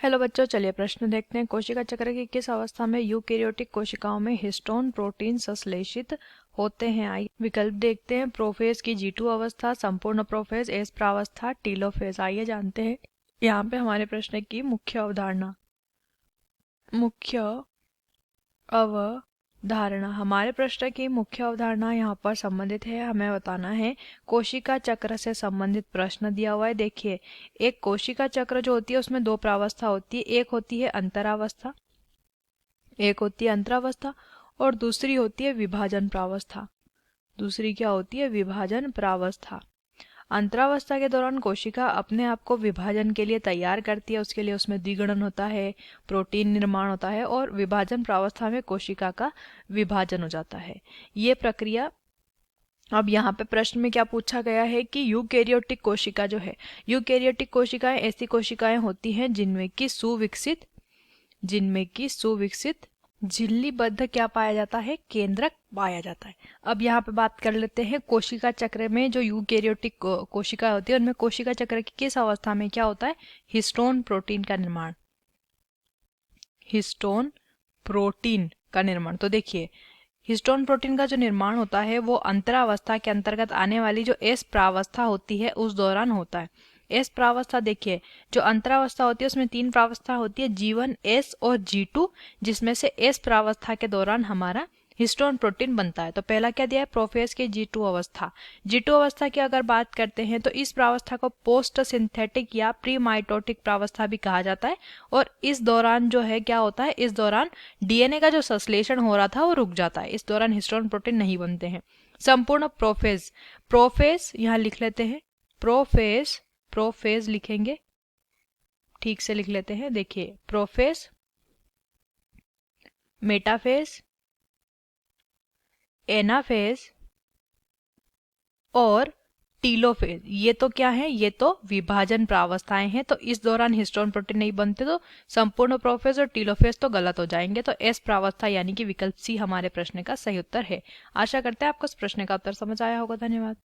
Hello बच्चों, चलिए प्रश्न देखते हैं। कोशिका चक्र की किस अवस्था में यूकेरियोटिक कोशिकाओं में हिस्टोन प्रोटीन संश्लेषित होते हैं? आइए विकल्प देखते हैं। प्रोफेज की G2 अवस्था, संपूर्ण प्रोफेज, एस प्रावस्था, टीलोफेज। आइए जानते हैं यहाँ पे हमारे प्रश्न की मुख्य अवधारणा। हमारे प्रश्न की मुख्य अवधारणा यहाँ पर संबंधित है। हमें बताना है कोशिका चक्र से संबंधित प्रश्न दिया हुआ है। देखिए, एक कोशिका चक्र जो होती है उसमें दो प्रावस्था होती है। एक होती है अंतरावस्था, और दूसरी होती है विभाजन प्रावस्था। दूसरी क्या होती है? विभाजन प्रावस्था। अंतरावस्था के दौरान कोशिका अपने आप को विभाजन के लिए तैयार करती है। उसके लिए उसमें द्विगुणन होता है, प्रोटीन निर्माण होता है, और विभाजन प्रावस्था में कोशिका का विभाजन हो जाता है। ये प्रक्रिया, अब यहाँ पे प्रश्न में क्या पूछा गया है कि यूकेरियोटिक कोशिका जो है, यूकेरियोटिक कोशिकाएं ऐसी कोशिकाएं होती हैं जिनमें की सुविकसित झिल्लीबद्ध क्या पाया जाता है? केंद्रक पाया जाता है। अब यहाँ पे बात कर लेते हैं कोशिका चक्र में जो यूकेरियोटिक कोशिका होती है उनमें कोशिका चक्र की किस अवस्था में क्या होता है? हिस्टोन प्रोटीन का निर्माण। तो देखिए, हिस्टोन प्रोटीन का जो निर्माण होता है वो अंतरावस्था के अंतर्गत आने वाली जो एस प्रावस्था होती है उस दौरान होता है। एस प्रावस्था, देखिए जो अंतरावस्था होती है उसमें तीन प्रावस्था होती है, G1, S और G2, जिसमें से एस प्रावस्था के दौरान हमारा हिस्टोन प्रोटीन बनता है। तो पहला क्या दिया है? प्रोफेज के G2 अवस्था। G2 अवस्था की अगर बात करते हैं तो इस प्रावस्था को पोस्ट सिंथेटिक या प्री माइटोटिक प्रावस्था भी कहा जाता है। और इस दौरान जो है क्या होता है? इस दौरान डीएनए का जो संश्लेषण हो रहा था वो रुक जाता है। इस दौरान हिस्टोन प्रोटीन नहीं बनते हैं। संपूर्ण प्रोफेज यहाँ लिख लेते हैं। प्रोफेज लिखेंगे, ठीक से लिख लेते हैं। देखिए, प्रोफेज, मेटाफेज, एनाफेज और टीलोफेज, ये तो क्या है? ये तो विभाजन प्रावस्थाएं हैं। तो इस दौरान हिस्टोन प्रोटीन नहीं बनते, तो संपूर्ण प्रोफेज और टीलोफेज तो गलत हो जाएंगे। तो एस प्रावस्था यानी कि विकल्प सी हमारे प्रश्न का सही उत्तर है। आशा करते हैं आपको इस प्रश्न का उत्तर समझ आया होगा। धन्यवाद।